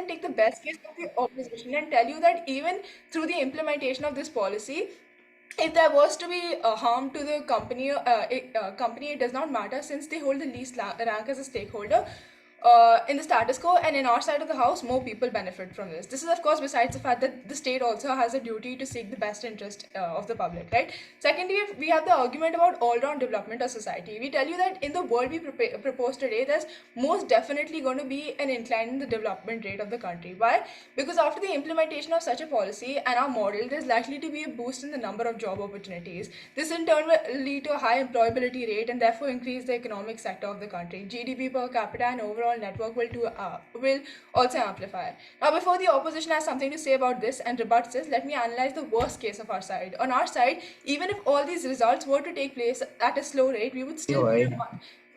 and take the best case of the opposition and tell you that even through the implementation of this policy, if there was to be harm to the company, it does not matter since they hold the least rank as a stakeholder in the status quo, and in our side of the house, more people benefit from this. This is, of course, besides the fact that the state also has a duty to seek the best interest of the public, right? Secondly, if we have the argument about all-round development of society. We tell you that in the world we propose today, there's most definitely going to be an incline in the development rate of the country. Why? Because after the implementation of such a policy and our model, there's likely to be a boost in the number of job opportunities. This in turn will lead to a high employability rate and therefore increase the economic sector of the country. GDP per capita and overall network will also amplify. Now, before the opposition has something to say about this and rebuts this, let me analyze the worst case of our side. On our side, even if all these results were to take place at a slow rate, we would still be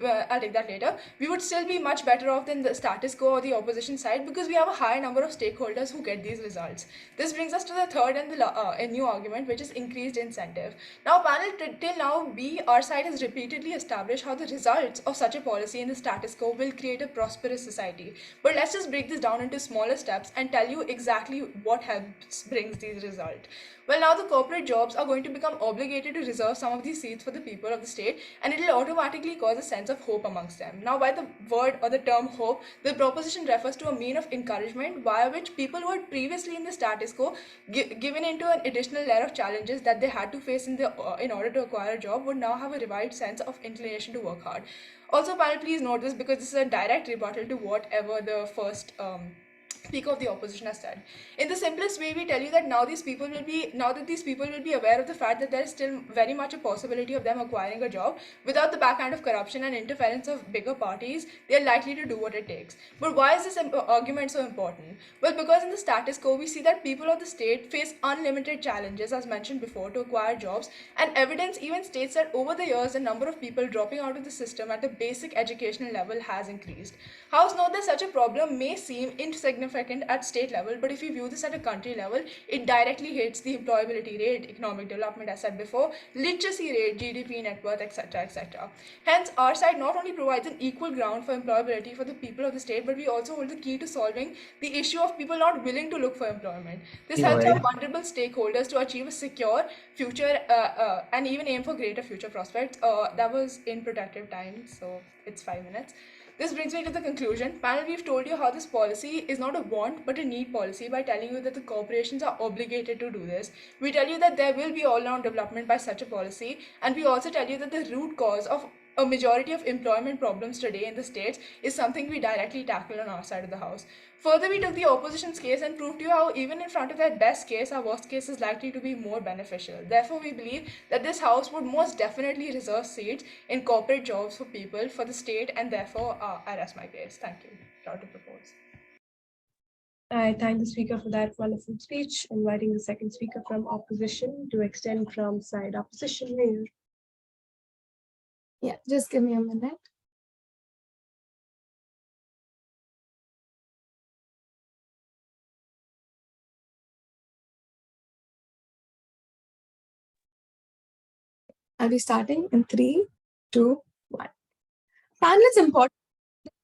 I'll take that later. We would still be much better off than the status quo or the opposition side because we have a higher number of stakeholders who get these results. This brings us to the third and a new argument, which is increased incentive. Now, panel, till now, our side has repeatedly established how the results of such a policy in the status quo will create a prosperous society. But let's just break this down into smaller steps and tell you exactly what helps brings these results. Well, now the corporate jobs are going to become obligated to reserve some of these seats for the people of the state, and it will automatically cause a sense of hope amongst them. Now, by the word or the term hope, the proposition refers to a mean of encouragement via which people who had previously in the status quo given into an additional layer of challenges that they had to face in order to acquire a job would now have a revived sense of inclination to work hard. Also, panel, please note this because this is a direct rebuttal to whatever the first speaker of the opposition has said. In the simplest way, we tell you that now that these people will be aware of the fact that there is still very much a possibility of them acquiring a job without the backhand of corruption and interference of bigger parties. They are likely to do what it takes. But why is this argument so important? Well, because in the status quo, we see that people of the state face unlimited challenges, as mentioned before, to acquire jobs, and evidence even states that over the years, the number of people dropping out of the system at the basic educational level has increased. House note that such a problem may seem insignificant at state level, but if you view this at a country level, it directly hits the employability rate, economic development, as said before, literacy rate, GDP, net worth, etc., etc. Hence, our side not only provides an equal ground for employability for the people of the state, but we also hold the key to solving the issue of people not willing to look for employment. This helps our vulnerable stakeholders to achieve a secure future and even aim for greater future prospects. That was in protective time, so it's 5 minutes. This brings me to the conclusion. Panel, we've told you how this policy is not a want but a need policy by telling you that the corporations are obligated to do this. We tell you that there will be all-round development by such a policy, and we also tell you that the root cause of a majority of employment problems today in the states is something we directly tackle on our side of the house. Further, we took the opposition's case and proved to you how even in front of their best case, our worst case is likely to be more beneficial. Therefore, we believe that this house would most definitely reserve seats in corporate jobs for people, for the state, and therefore, I rest my case. Thank you. Proud to propose. I thank the speaker for that wonderful speech, inviting the second speaker from opposition to extend from side opposition here. Yeah, just give me a minute. I'll be starting in 3, 2, 1. Panel, it's important.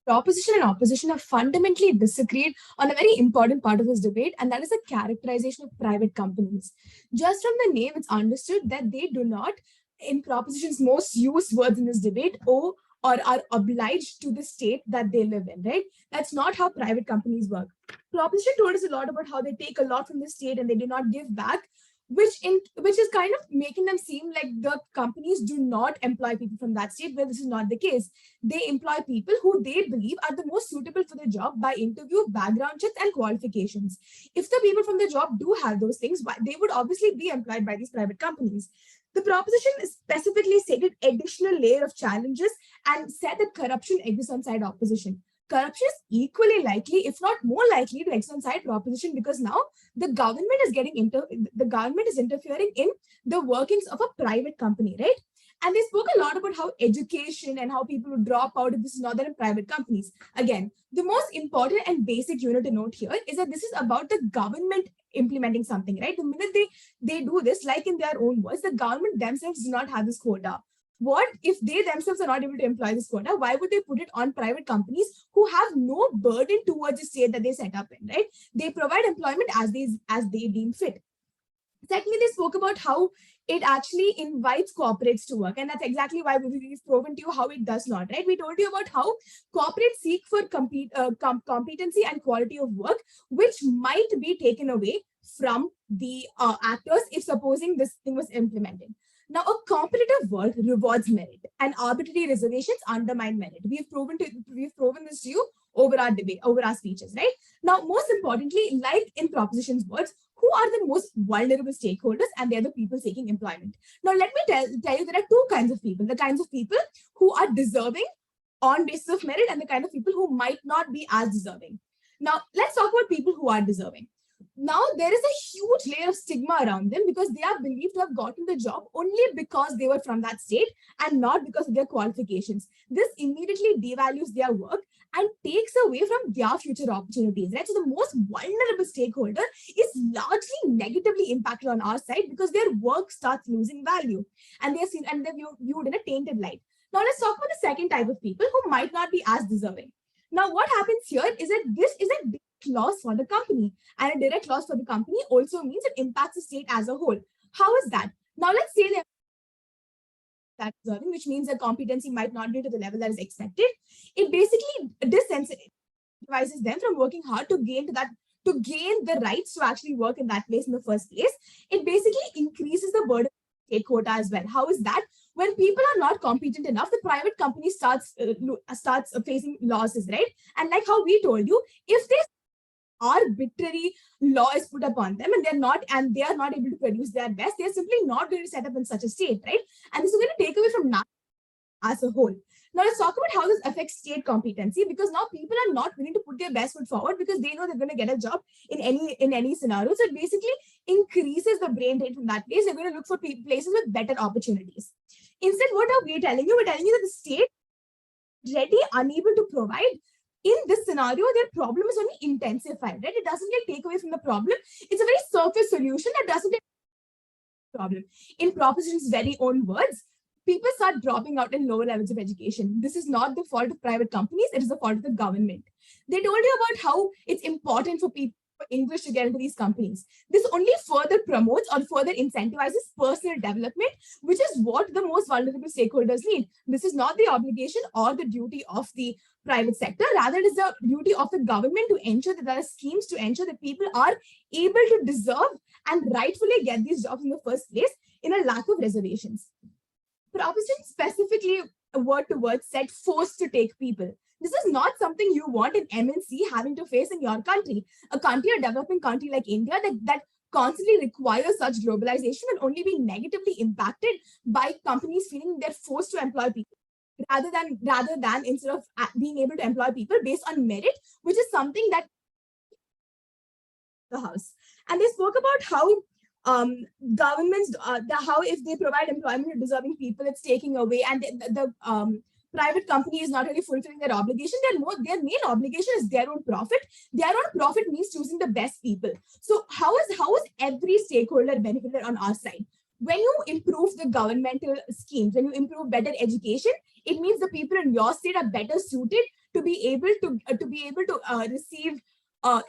The opposition and opposition have fundamentally disagreed on a very important part of this debate, and that is the characterization of private companies. Just from the name, it's understood that they do not, in proposition's most used words in this debate, owe or are obliged to the state that they live in, right? That's not how private companies work. Proposition told us a lot about how they take a lot from the state and they do not give back, which is kind of making them seem like the companies do not employ people from that state, where this is not the case. They employ people who they believe are the most suitable for the job by interview, background checks, and qualifications. If the people from the job do have those things, they would obviously be employed by these private companies. The proposition specifically stated additional layer of challenges and said that corruption exists on side opposition. Corruption is equally likely, if not more likely, to exist on side proposition, because now the government is interfering in the workings of a private company, right? And they spoke a lot about how education and how people would drop out if this is not there in private companies. Again, the most important and basic unit to note here is that this is about the government implementing something, right? The minute they do this, like in their own words, the government themselves do not have this quota. What if they themselves are not able to employ this quota? Why would they put it on private companies who have no burden towards the state that they set up in, right? They provide employment as they deem fit. Secondly, they spoke about how it actually invites corporates to work, and that's exactly why we've proven to you how it does not. Right? We told you about how corporates seek for competency and quality of work, which might be taken away from the actors if supposing this thing was implemented. Now, a competitive world rewards merit, and arbitrary reservations undermine merit. We've proven this to you over our debate, over our speeches, right? Now, most importantly, like in propositions words, who are the most vulnerable stakeholders, and they're the people seeking employment. Now, let me tell you, there are two kinds of people: the kinds of people who are deserving on basis of merit, and the kind of people who might not be as deserving. Now, let's talk about people who are deserving. Now, there is a huge layer of stigma around them because they are believed to have gotten the job only because they were from that state and not because of their qualifications. This immediately devalues their work and takes away from their future opportunities, right? So the most vulnerable stakeholder is largely negatively impacted on our side because their work starts losing value, and they're viewed in a tainted light. Now let's talk about the second type of people who might not be as deserving. Now, what happens here is that this is a direct loss for the company, and a direct loss for the company also means it impacts the state as a whole. How is that? Now, let's say they're that deserving, which means their competency might not be to the level that is expected. It basically disincentivizes them from working hard to gain the rights to actually work in that place in the first place. It basically increases the burden of state quota as well. How is that? When people are not competent enough, the private company starts facing losses, right? And like how we told you, if they arbitrary law is put upon them and they are not able to produce their best, they're simply not going to set up in such a state, right? And this is going to take away from as a whole. Now let's talk about how this affects state competency, because now people are not willing to put their best foot forward because they know they're going to get a job in any scenario. So it basically increases the brain drain from that place. They're going to look for places with better opportunities. Instead, what are we telling you? We're telling you that the state ready unable to provide. In this scenario, their problem is only intensified, right? It doesn't take away from the problem. It's a very surface solution that doesn't take problem. In proposition's very own words, people start dropping out in lower levels of education. This is not the fault of private companies, it is the fault of the government. They told you about how it's important for people for English to get into these companies. This only further promotes or further incentivizes personal development, which is what the most vulnerable stakeholders need. This is not the obligation or the duty of the private sector. Rather, it is the duty of the government to ensure that there are schemes to ensure that people are able to deserve and rightfully get these jobs in the first place in a lack of reservations. Proposition specifically, word to word, said forced to take people. This is not something you want an MNC having to face in your country. A country, a developing country like India, that constantly requires such globalization will only be negatively impacted by companies feeling they're forced to employ people rather than instead of being able to employ people based on merit, which is something that the house. And they spoke about how governments, how if they provide employment to deserving people, it's taking away, and the private company is not really fulfilling their obligation. Their main obligation is their own profit. Their own profit means choosing the best people. So how is every stakeholder benefited on our side? When you improve the governmental schemes, when you improve better education, it means the people in your state are better suited to be able to receive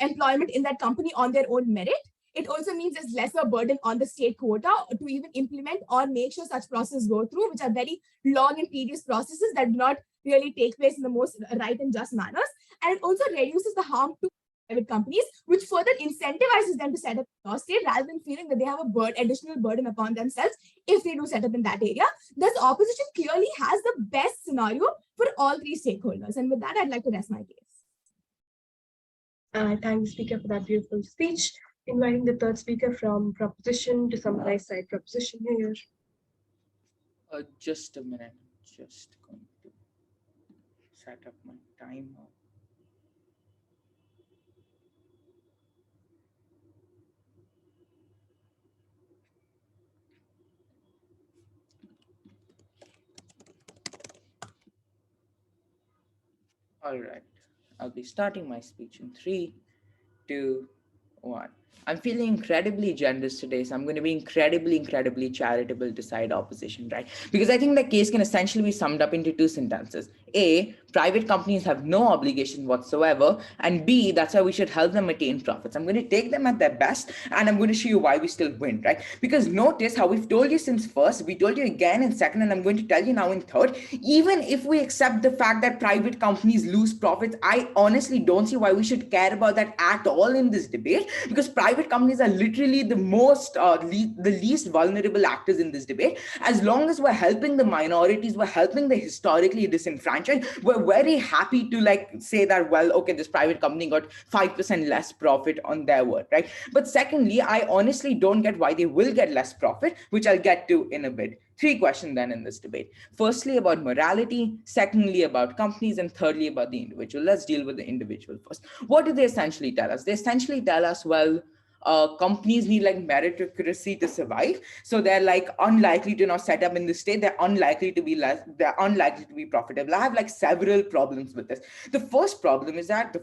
employment in that company on their own merit. It also means there's lesser burden on the state quota to even implement or make sure such processes go through, which are very long and tedious processes that do not really take place in the most right and just manners. And it also reduces the harm to private companies, which further incentivizes them to set up in your state rather than feeling that they have a additional burden upon themselves if they do set up in that area. Thus, opposition clearly has the best scenario for all three stakeholders. And with that, I'd like to rest my case. I thank the speaker for that beautiful speech. Inviting the third speaker from proposition to summarize side proposition here. Just a minute. Just going to set up my timer. All right. I'll be starting my speech in 3, 2, 1. I'm feeling incredibly generous today, so I'm going to be incredibly charitable to side opposition, right? Because I think the case can essentially be summed up into two sentences. A, private companies have no obligation whatsoever, and B, that's why we should help them attain profits. I'm going to take them at their best, and I'm going to show you why we still win, right? Because notice how we've told you since first, we told you again in second, and I'm going to tell you now in third, even if we accept the fact that private companies lose profits, I honestly don't see why we should care about that at all in this debate, because private companies are literally the the least vulnerable actors in this debate. As long as we're helping the minorities, we're helping the historically disenfranchised, we're very happy to like say that, well, okay, this private company got 5% less profit on their word, right? But secondly, I honestly don't get why they will get less profit, which I'll get to in a bit. Three questions then in this debate. Firstly, about morality, secondly, about companies, and thirdly, about the individual. Let's deal with the individual first. What do they essentially tell us? They essentially tell us, well, companies need like meritocracy to survive. So they're like unlikely to now set up in this state. They're unlikely to be profitable. I have like several problems with this. The first problem is that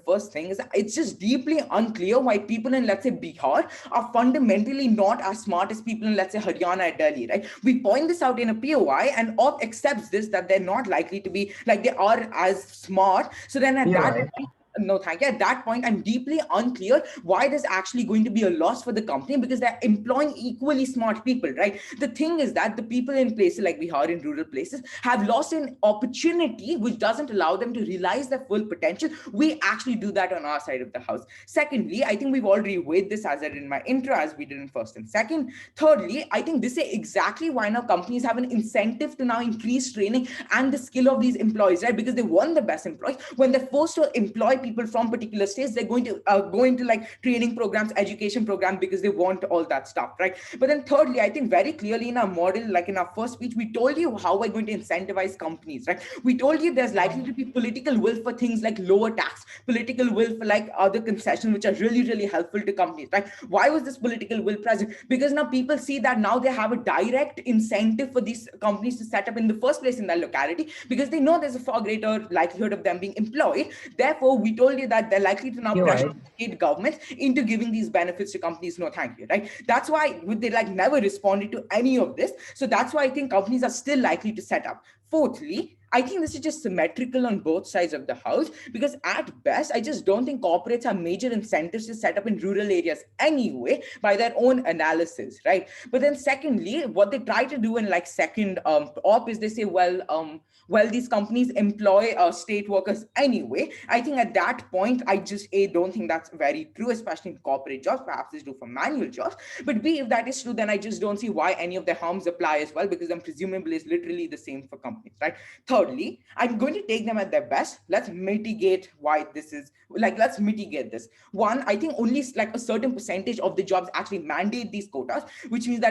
it's just deeply unclear why people in, let's say, Bihar are fundamentally not as smart as people in, let's say, Haryana or Delhi, right? We point this out in a POI, and OP accepts this, that they're not likely to be like they are as smart. So then at that point, no, thank you. At that point, I'm deeply unclear why there's actually going to be a loss for the company, because they're employing equally smart people, right? The thing is that the people in places like Bihar, in rural places, have lost an opportunity which doesn't allow them to realize their full potential. We actually do that on our side of the house. Secondly, I think we've already weighed this, as I did in my intro, as we did in first and second. Thirdly, I think this is exactly why now companies have an incentive to now increase training and the skill of these employees, right? Because they want the best employees. When they're forced to employ people from particular states, they're going to go into like training programs, education programs, because they want all that stuff, right? But then thirdly, I think very clearly in our model, like in our first speech, we told you how we're going to incentivize companies, right? We told you there's likely to be political will for things like lower tax, political will for like other concessions, which are really helpful to companies, right? Why was this political will present? Because now people see that now they have a direct incentive for these companies to set up in the first place in that locality, because they know there's a far greater likelihood of them being employed. Therefore, we told you that they're likely to now pressure state governments into giving these benefits to companies. No, thank you, right? That's why they like never responded to any of this. So that's why I think companies are still likely to set up. Fourthly, I think this is just symmetrical on both sides of the house, because at best, I just don't think corporates have major incentives to set up in rural areas anyway by their own analysis, right? But then secondly, what they try to do in like second op is they say, well, these companies employ state workers anyway. I think at that point, I just don't think that's very true, especially in corporate jobs. Perhaps it's true for manual jobs. But B, if that is true, then I just don't see why any of the harms apply as well, because then presumably it's literally the same for companies, right? Thirdly, I'm going to take them at their best. Let's mitigate why this is like, let's mitigate this. One, I think only like a certain percentage of the jobs actually mandate these quotas, which means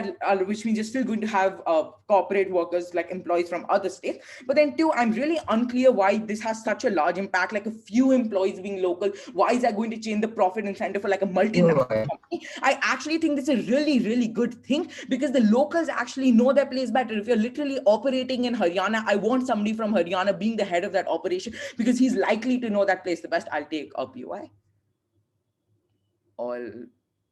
you're still going to have corporate workers, like employees from other states. But then two, I'm really unclear why this has such a large impact, like a few employees being local. Why is that going to change the profit incentive for like a multinational company? I actually think this is a really good thing, because the locals actually know their place better. If you're literally operating in Haryana, I want somebody from Haryana being the head of that operation, because he's likely to know that place the best. I'll take a PY. All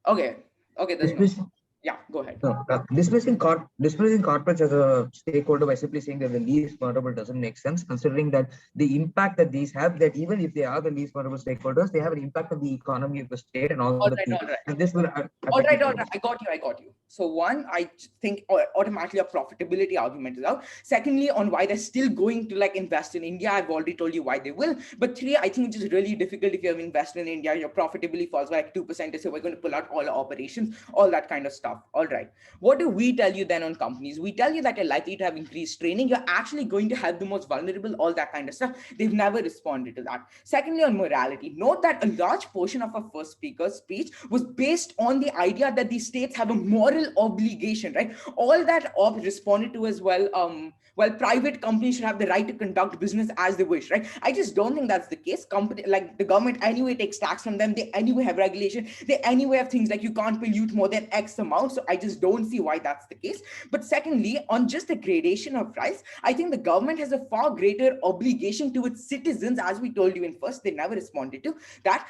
okay. There's no. Yeah, go ahead. No, dismissing corporates as a stakeholder by simply saying they're the least vulnerable doesn't make sense, considering that the impact that these have, that even if they are the least vulnerable stakeholders, they have an impact on the economy of the state and all the people. And this will all right. I got you. So one, I think automatically a profitability argument is out. Secondly, on why they're still going to like invest in India, I've already told you why they will. But three, I think it's just really difficult if you have invested in India, your profitability falls by like 2%. So we're going to pull out all our operations, all that kind of stuff. All right. What do we tell you then on companies? We tell you that you're likely to have increased training. You're actually going to help the most vulnerable, all that kind of stuff. They've never responded to that. Secondly, on morality, note that a large portion of our first speaker's speech was based on the idea that these states have a moral obligation, right? All that Ob responded to as well. Private companies should have the right to conduct business as they wish, right? I just don't think that's the case. Company, like the government anyway takes tax from them. They anyway have regulation. They anyway have things like you can't pollute more than X amount. amount. So I just don't see why that's the case. But secondly, on just the gradation of price, I think the government has a far greater obligation to its citizens, as we told you in first, they never responded to that,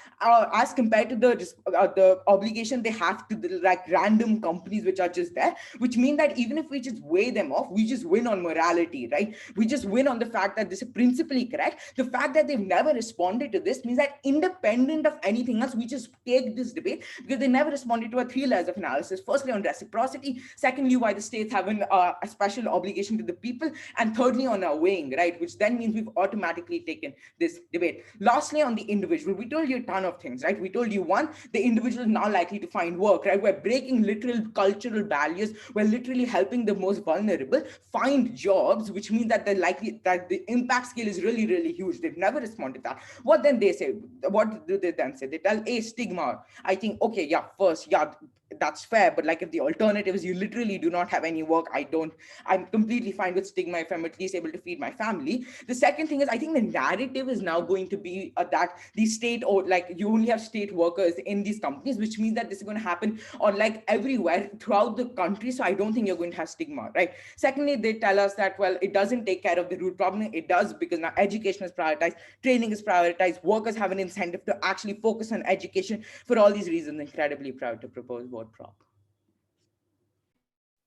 as compared to the obligation they have to the like random companies which are just there, which mean that even if we just weigh them off, we just win on morality, right? We just win on the fact that this is principally correct. The fact that they've never responded to this means that independent of anything else, we just take this debate because they never responded to our three layers of analysis. Firstly, on reciprocity. Secondly, why the states have a special obligation to the people. And thirdly, on our weighing, right? Which then means we've automatically taken this debate. Lastly, on the individual, we told you a ton of things, right? We told you, one, the individual is now likely to find work, right? We're breaking literal cultural barriers. We're literally helping the most vulnerable find jobs, which means that they're likely that the impact scale is really, really huge. They've never responded to that. What then they say? What do they then say? They tell a stigma. I think, okay, yeah, first, yeah, that's fair. But like if the alternative is you literally do not have any work, I'm completely fine with stigma if I'm at least able to feed my family. The second thing is, I think the narrative is now going to be that the state, or like you only have state workers in these companies, which means that this is going to happen on like everywhere throughout the country. So I don't think you're going to have stigma, right? Secondly, they tell us that, well, it doesn't take care of the root problem. It does, because now education is prioritized, training is prioritized, workers have an incentive to actually focus on education. For all these reasons, incredibly proud to propose vote prop.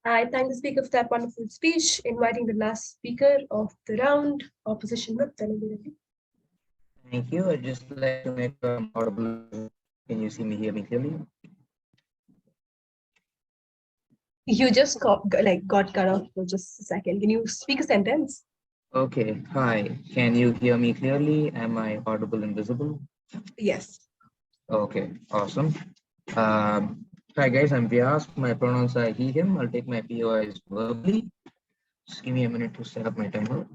I thank the speaker for that wonderful speech. Inviting the last speaker of the round, opposition whip. Thank you. I'd just like to make audible. Can you see me, hear me clearly? You just got cut off for just a second. Can you speak a sentence? Okay. Hi. Can you hear me clearly? Am I audible and visible? Yes. Okay. Awesome. Hi guys, I'm Vyas. My pronouns are he, him. I'll take my POIs verbally. Just give me a minute to set up my timer.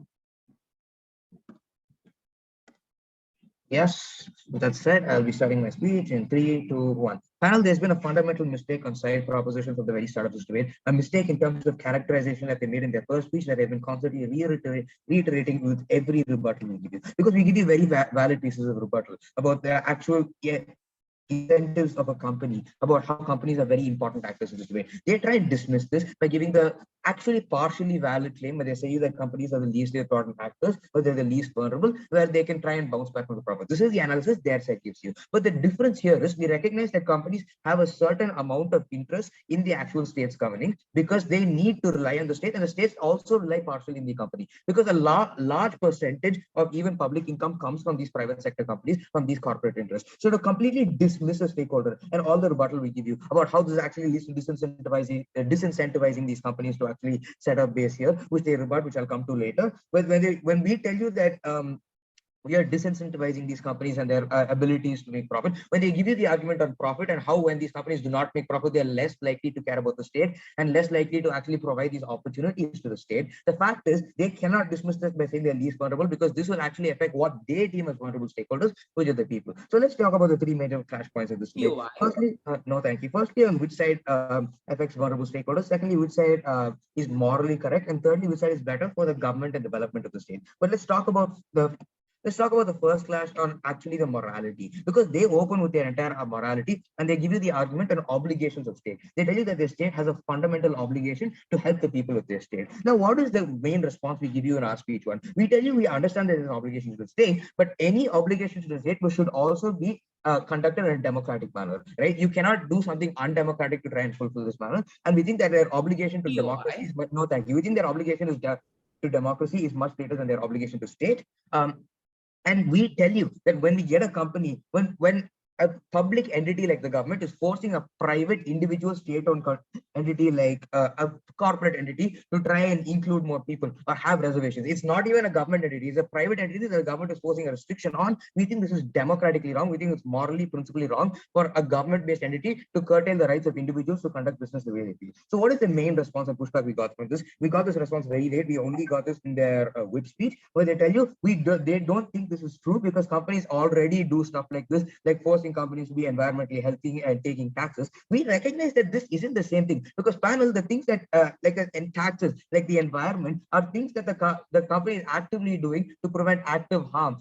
Yes, with that said, I'll be starting my speech in 3, 2, 1. Panel, there's been a fundamental mistake on side proposition from the very start of this debate. A mistake in terms of characterization that they made in their first speech that they've been constantly reiterating with every rebuttal we give you. Because we give you very valid pieces of rebuttal about the actual incentives of a company, about how companies are very important actors in this debate. They try and dismiss this by giving the actually partially valid claim where they say that companies are the least important actors, or they're the least vulnerable, where they can try and bounce back from the profit. This is the analysis their side gives you. But the difference here is we recognize that companies have a certain amount of interest in the actual state's governing because they need to rely on the state, and the states also rely partially in the company because a large percentage of even public income comes from these private sector companies, from these corporate interests. So to completely dismiss a stakeholder and all the rebuttal we give you about how this actually leads to disincentivizing these companies to actually set up base here, which they rebut, which I'll come to later. But when we tell you that we are disincentivizing these companies and their abilities to make profit, when they give you the argument on profit and how when these companies do not make profit, they're less likely to care about the state and less likely to actually provide these opportunities to the state. The fact is they cannot dismiss this by saying they're least vulnerable, because this will actually affect what they deem as vulnerable stakeholders, which are the people. So let's talk about the three major flashpoints of this debate. Firstly, no, thank you. Firstly, on which side affects vulnerable stakeholders. Secondly, which side is morally correct. And thirdly, which side is better for the government and development of the state. But let's talk about the first clash on actually the morality, because they open with their entire morality and they give you the argument and obligations of state. They tell you that the state has a fundamental obligation to help the people of their state. Now, what is the main response we give you in our speech one? We tell you we understand there is an obligation to the state, but any obligation to the state should also be conducted in a democratic manner, right? You cannot do something undemocratic to try and fulfill this manner. And we think that their obligation to democracy is, but no, thank you. We think their obligation is to democracy is much greater than their obligation to state. And we tell you that when we get a company, when a public entity like the government is forcing a private individual state-owned entity like a corporate entity to try and include more people or have reservations, it's not even a government entity, it's a private entity that the government is forcing a restriction on. We think this is democratically wrong. We think it's morally, principally wrong for a government-based entity to curtail the rights of individuals to conduct business the way they feel. So what is the main response and pushback we got from this? We got this response very late. We only got this in their whip speech, where they tell you they don't think this is true because companies already do stuff like this, like forcing companies to be environmentally healthy and taking taxes. We recognize that this isn't the same thing, because panel, the things that and taxes like the environment are things that the company is actively doing to prevent active harm.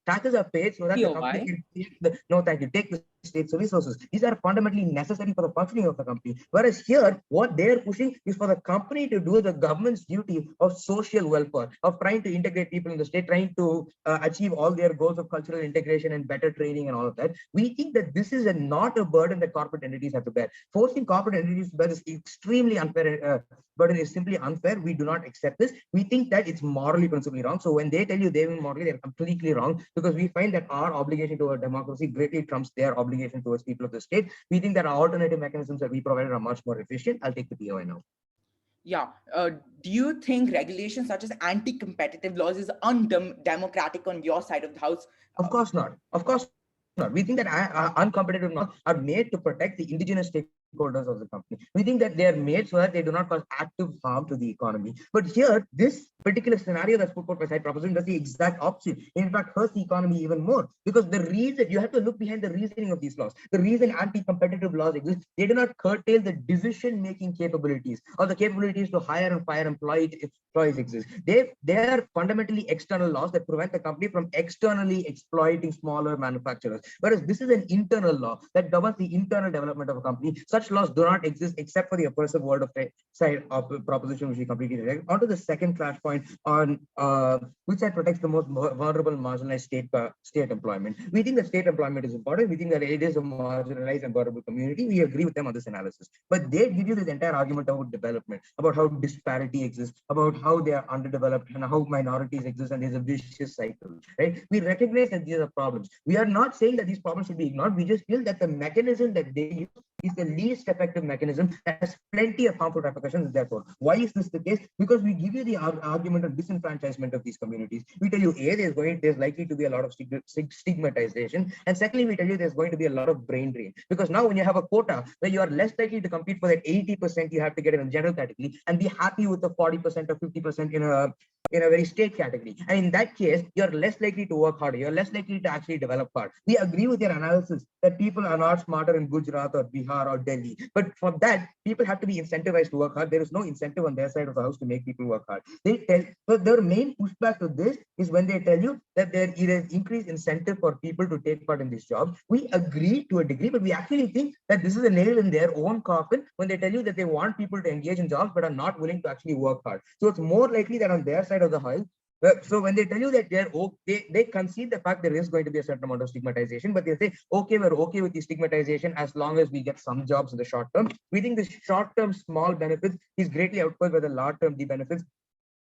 Taxes are paid so that the company can take the, no thank you, take the state's resources. These are fundamentally necessary for the functioning of the company. Whereas here, what they're pushing is for the company to do the government's duty of social welfare, of trying to integrate people in the state, trying to achieve all their goals of cultural integration and better training and all of that. We think that this is not a burden that corporate entities have to bear. Forcing corporate entities to bear this extremely unfair burden is simply unfair. We do not accept this. We think that it's morally principally wrong. So when they tell you they're morally, they're completely wrong, because we find that our obligation to our democracy greatly trumps their obligation towards people of the state. We think that our alternative mechanisms that we provided are much more efficient. I'll take the POI now. Yeah. Do you think regulations such as anti-competitive laws is undemocratic on your side of the house? Of course not. Of course not. We think that uncompetitive laws are made to protect the indigenous stakeholders of the company. We think that they are made so that they do not cause active harm to the economy. But here, this particular scenario that's put forth by side proposition does the exact opposite. In fact, hurts the economy even more, because the reason, you have to look behind the reasoning of these laws. The reason anti-competitive laws exist, they do not curtail the decision-making capabilities or the capabilities to hire and fire employees exist. They are fundamentally external laws that prevent the company from externally exploiting smaller manufacturers. Whereas this is an internal law that governs the internal development of a company. Such laws do not exist except for the oppressive word of side of the proposition, which we completely reject. On to the second flashpoint on which side protects the most vulnerable marginalized state employment. We think that state employment is important. We think that it is a marginalized and vulnerable community. We agree with them on this analysis. But they give you this entire argument about development, about how disparity exists, about how they are underdeveloped and how minorities exist, and there's a vicious cycle, right? We recognize that these are problems. We are not saying that these problems should be ignored. We just feel that the mechanism that they use is the least effective mechanism that has plenty of harmful repercussions. Therefore, why is this the case? Because we give you the argument of disenfranchisement of these communities. We tell you, there's likely to be a lot of stigmatization, and secondly, we tell you there's going to be a lot of brain drain, because now when you have a quota where you are less likely to compete for that 80% you have to get in a general category and be happy with the 40% or 50% in a very state category. And in that case, you're less likely to work harder. You're less likely to actually develop hard. We agree with your analysis that people are not smarter in Gujarat or Bihar or Delhi. But for that, people have to be incentivized to work hard. There is no incentive on their side of the house to make people work hard. So their main pushback to this is when they tell you that there is increased incentive for people to take part in this job. We agree to a degree, but we actually think that this is a nail in their own coffin when they tell you that they want people to engage in jobs but are not willing to actually work hard. So it's more likely that on their side of the house, so when they tell you that they concede the fact there is going to be a certain amount of stigmatization, but they say, okay, we're okay with the stigmatization as long as we get some jobs in the short term. We think the short term small benefits is greatly outweighed by the long term benefits,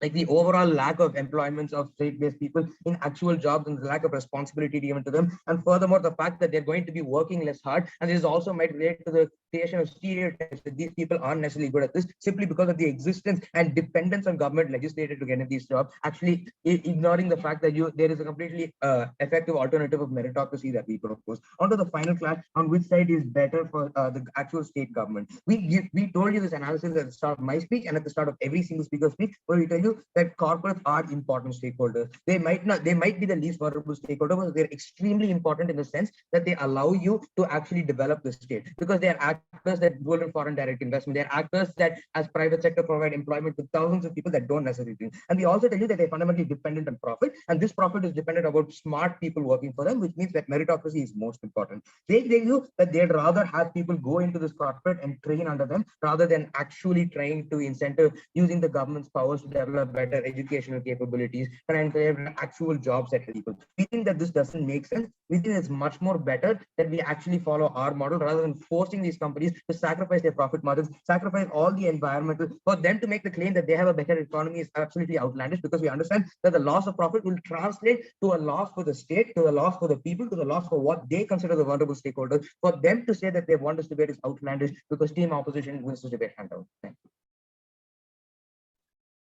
like the overall lack of employments of state-based people in actual jobs and the lack of responsibility given to them. And furthermore, the fact that they're going to be working less hard. And this also might relate to the creation of stereotypes that these people aren't necessarily good at this simply because of the existence and dependence on government legislature to get in these jobs, actually ignoring the fact that there is a completely effective alternative of meritocracy that we propose. On to the final class on which side is better for the actual state government. We told you this analysis at the start of my speech and at the start of every single speaker's speech, where we tell you that corporates are important stakeholders. They might be the least vulnerable stakeholder, but they're extremely important in the sense that they allow you to actually develop the state, because they are actors that go in foreign direct investment. They're actors that as private sector provide employment to thousands of people that don't necessarily do. And we also tell you that they're fundamentally dependent on profit, and this profit is dependent about smart people working for them, which means that meritocracy is most important. They tell you that they'd rather have people go into this corporate and train under them rather than actually trying to incentive using the government's powers to develop better educational capabilities and create actual jobs at people. We think that this doesn't make sense. We think it's much more better that we actually follow our model rather than forcing these companies to sacrifice their profit margins, sacrifice all the environmental. For them to make the claim that they have a better economy is absolutely outlandish, because we understand that the loss of profit will translate to a loss for the state, to a loss for the people, to the loss for what they consider the vulnerable stakeholders. For them to say that they want this debate is outlandish, because team opposition wins this debate hand down. Thank you.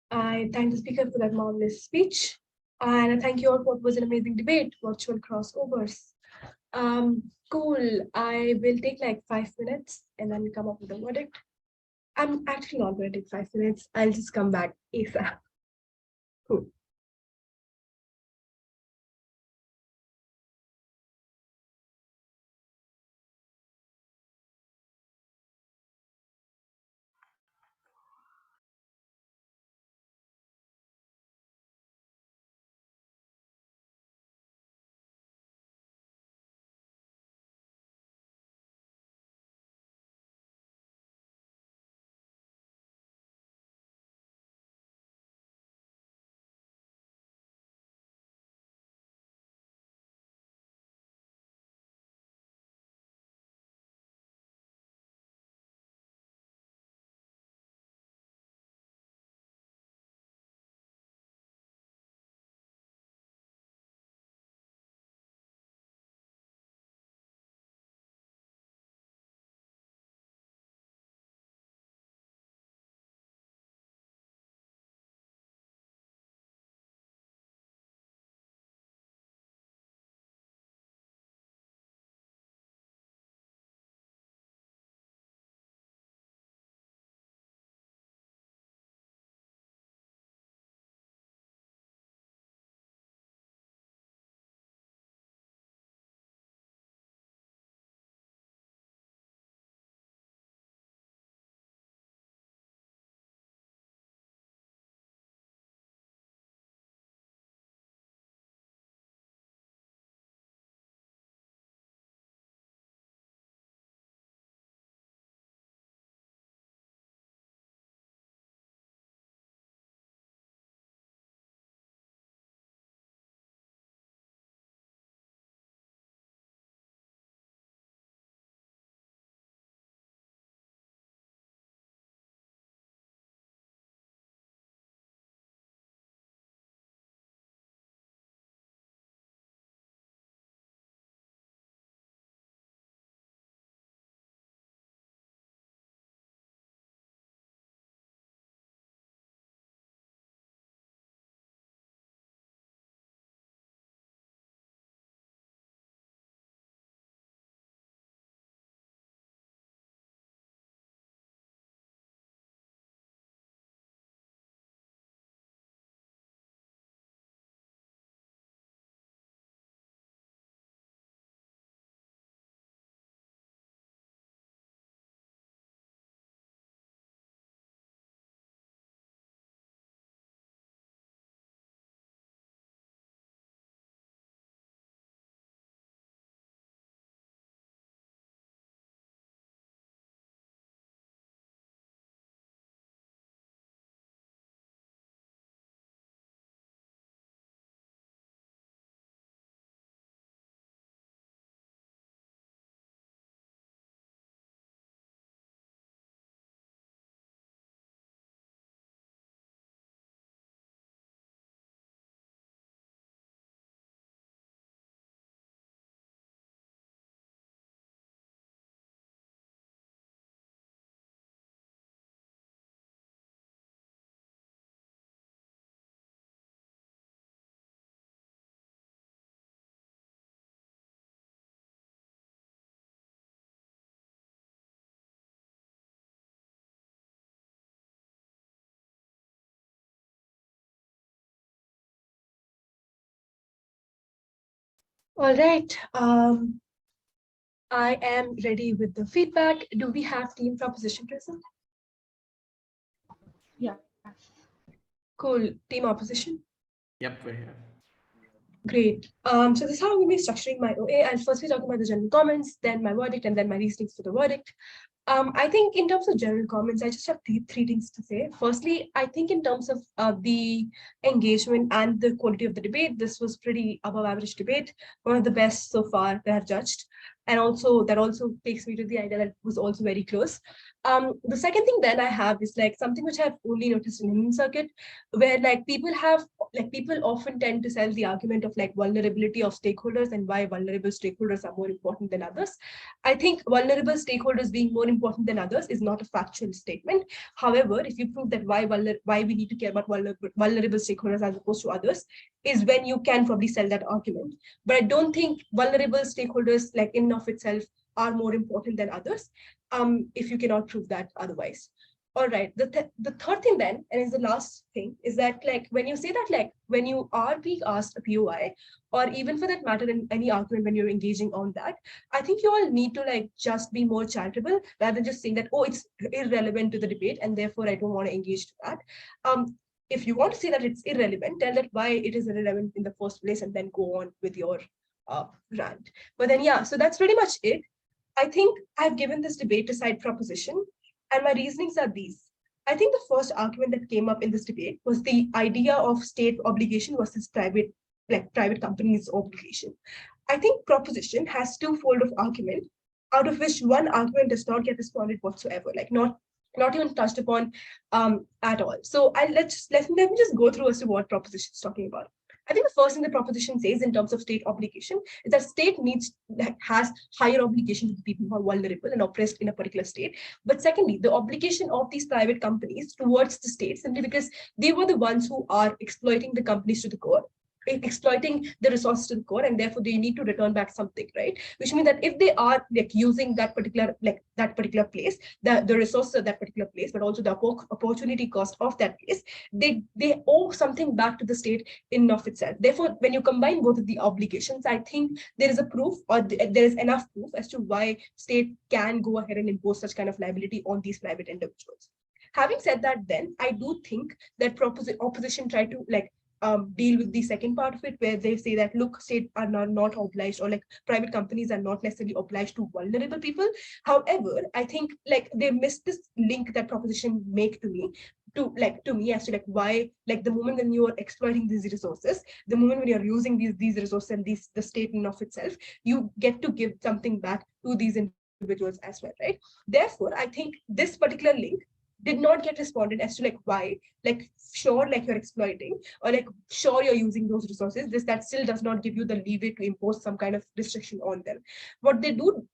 I thank the speaker for that marvelous speech. And I thank you all for what was an amazing debate, virtual crossovers. Cool. I will take like 5 minutes and then we come up with a verdict. I'm actually not going to take 5 minutes. I'll just come back ASAP. Cool. All right. I am ready with the feedback. Do we have team proposition present? Yeah. Cool. Team opposition. Yep, we're here. Great. So this is how I'm going to be structuring my OA. I'll first be talking about the general comments, then my verdict, and then my reasonings for the verdict. I think in terms of general comments, I just have three things to say. Firstly, I think in terms of the engagement and the quality of the debate, this was pretty above average debate, one of the best so far that I've judged. And also that also takes me to the idea that it was also very close. The second thing then I have is like something which I've only noticed in Indian circuit, where like people often tend to sell the argument of like vulnerability of stakeholders and why vulnerable stakeholders are more important than others. I think vulnerable stakeholders being more important than others is not a factual statement. However, if you prove that why we need to care about vulnerable stakeholders as opposed to others is when you can probably sell that argument. But I don't think vulnerable stakeholders like in and of itself are more important than others if you cannot prove that otherwise. All right, the third thing then, and is the last thing, is that like when you say that like when you are being asked a POI, or even for that matter in any argument when you're engaging on that, I think you all need to like just be more charitable rather than just saying that, oh, it's irrelevant to the debate and therefore I don't want to engage to that. If you want to say that it's irrelevant, tell that why it is irrelevant in the first place and then go on with your rant. But then yeah, so that's pretty much it. I think I've given this debate a side proposition, and my reasonings are these. I think the first argument that came up in this debate was the idea of state obligation versus private companies' obligation. I think proposition has twofold of argument, out of which one argument does not get responded whatsoever, like not even touched upon at all. So let me just go through as to what proposition is talking about. I think the first thing the proposition says in terms of state obligation is that state has higher obligation to the people who are vulnerable and oppressed in a particular state. But secondly, the obligation of these private companies towards the state simply because they were the ones who are exploiting the companies to the core, exploiting the resources to the core, and therefore they need to return back something, right? Which means that if they are like using that particular place, the resources of that particular place, but also the opportunity cost of that place, they owe something back to the state in and of itself. Therefore, when you combine both of the obligations, I think there is a proof, or there is enough proof as to why state can go ahead and impose such kind of liability on these private individuals. Having said that, then I do think that opposition try to deal with the second part of it, where they say that look, states are not obliged, or like private companies are not necessarily obliged to vulnerable people. However, I think like they missed this link that proposition make to me as to like why, like the moment when you are exploiting these resources, the moment when you're using these resources and the state in of itself, you get to give something back to these individuals as well, right? Therefore, I think this particular link did not get responded as to like why, like sure, like you're exploiting, or like sure you're using those resources, that still does not give you the leeway to impose some kind of restriction on them. What they do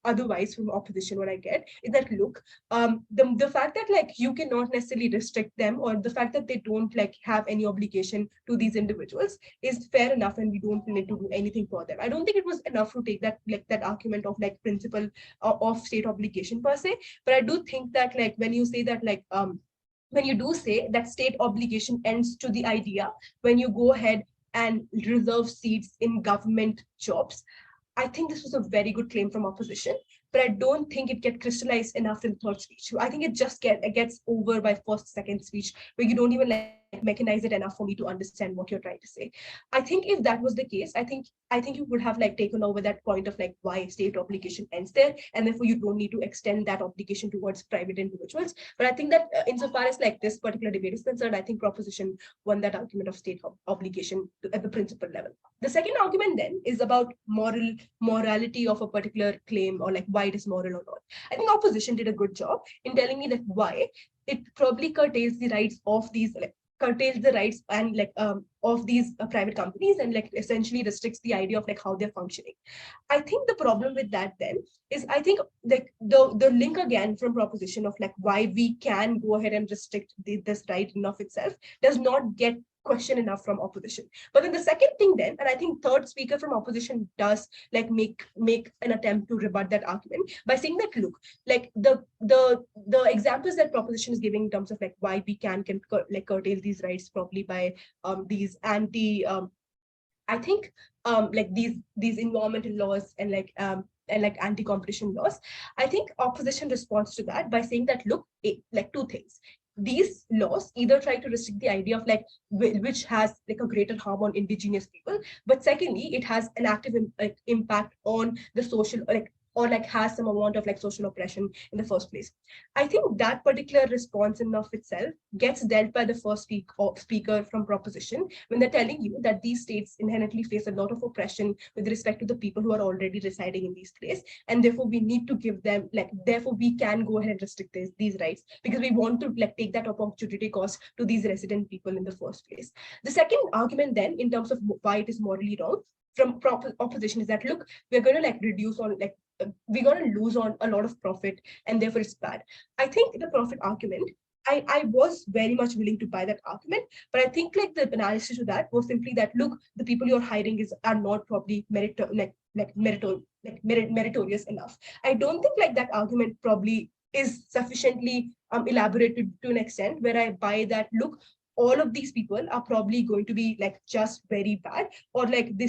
otherwise from opposition, what I get is that look, the fact that like you cannot necessarily restrict them, or the fact that they don't like have any obligation to these individuals is fair enough, and we don't need to do anything for them. I don't think it was enough to take that argument of like principle of state obligation per se. But I do think that like when you say that when you do say that state obligation ends to the idea when you go ahead and reserve seats in government jobs, I think this was a very good claim from opposition, but I don't think it gets crystallized enough in third speech. I think it just gets over by first, second speech, where you don't even like mechanize it enough for me to understand what you're trying to say. I think if that was the case, I think you would have like taken over that point of like why state obligation ends there, and therefore you don't need to extend that obligation towards private individuals. But I think that insofar as like this particular debate is concerned, I think proposition won that argument of state obligation at the principal level. The second argument then is about morality of a particular claim, or like why it is moral or not. I think opposition did a good job in telling me that why it probably curtails the rights of these curtails the rights and of these private companies, and like essentially restricts the idea of like how they're functioning. I think the problem with that then is, I think like the link again from proposition of like why we can go ahead and restrict this right in of itself does not get question enough from opposition. But then the second thing then, and I think third speaker from opposition does like make an attempt to rebut that argument by saying that look, like the examples that proposition is giving in terms of like why we can like curtail these rights probably by these I think like these environmental laws and like anti-competition laws, I think opposition responds to that by saying that look, like two things. These laws either try to restrict the idea of like which has like a greater harm on indigenous people, but secondly, it has an active like impact on the social like or like has some amount of like social oppression in the first place. I think that particular response in of itself gets dealt by the first speaker from proposition when they're telling you that these states inherently face a lot of oppression with respect to the people who are already residing in these places, and therefore we need to give them like therefore we can go ahead and restrict these rights because we want to like take that opportunity cost to these resident people in the first place. The second argument then in terms of why it is morally wrong from opposition is that look, we're going to like reduce on like we're going to lose on a lot of profit and therefore it's bad. I think the profit argument, I was very much willing to buy that argument, but I think like the analysis to that was simply that look, the people you're hiring are not probably meritorious enough. I don't think like that argument probably is sufficiently elaborated to an extent where I buy that look, all of these people are probably going to be like just very bad, or like the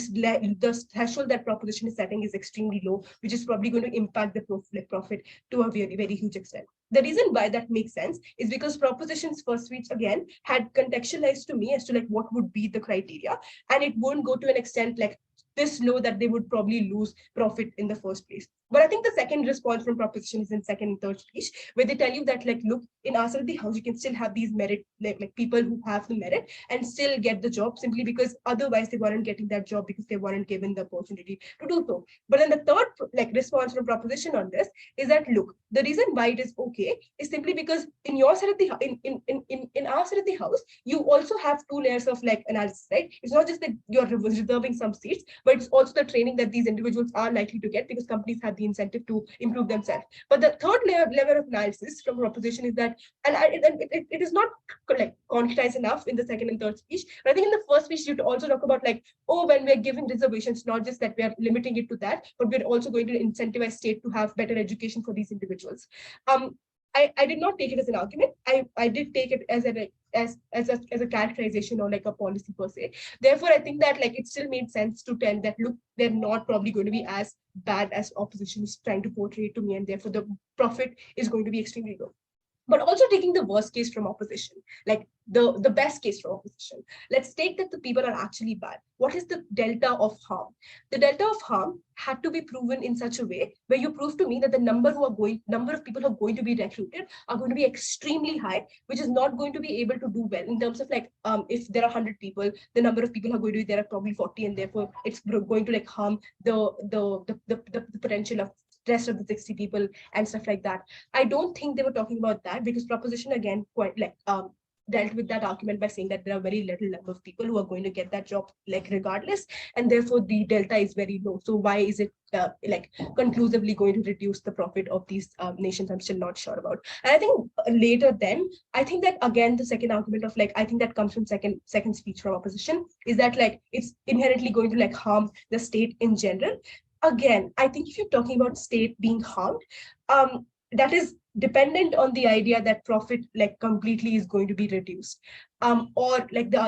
threshold that proposition is setting is extremely low, which is probably going to impact the profit to a very, very huge extent. The reason why that makes sense is because proposition's first speech again had contextualized to me as to like what would be the criteria, and it won't go to an extent like this low that they would probably lose profit in the first place. But I think the second response from proposition is in second and third speech, where they tell you that like, look, in our side of the house, you can still have these merit, like people who have the merit and still get the job simply because otherwise they weren't getting that job because they weren't given the opportunity to do so. But then the third like response from proposition on this is that look, the reason why it is okay is simply because in your side of the in our side of the house, you also have two layers of like analysis, right? It's not just that you're reserving some seats, but it's also the training that these individuals are likely to get because companies have the incentive to improve themselves. But the third level of analysis from proposition is that, and it is not like concretized enough in the second and third speech. But I think in the first speech, you also talk about like, oh, when we're giving reservations, not just that we're limiting it to that, but we're also going to incentivize state to have better education for these individuals. I did not take it as an argument. I did take it as a characterization or like a policy per se. Therefore, I think that like it still made sense to tell that look, they're not probably going to be as bad as opposition is trying to portray to me, and therefore the profit is going to be extremely low. But also taking the worst case from opposition, like the best case from opposition. Let's take that the people are actually bad. What is the delta of harm? The delta of harm had to be proven in such a way where you prove to me that the number of people who are going to be recruited are going to be extremely high, which is not going to be able to do well in terms of like if there are 100 people, the number of people who are going to be there are probably 40, and therefore it's going to like harm the potential of rest of the 60 people and stuff like that. I don't think they were talking about that because proposition again quite like dealt with that argument by saying that there are very little number of people who are going to get that job like regardless, and therefore the delta is very low. So why is it like conclusively going to reduce the profit of these nations? I'm still not sure about. And I think later then, I think that again the second argument of like I think that comes from second speech from opposition is that like it's inherently going to like harm the state in general. Again, I think if you're talking about state being harmed, that is dependent on the idea that profit like completely is going to be reduced, or like the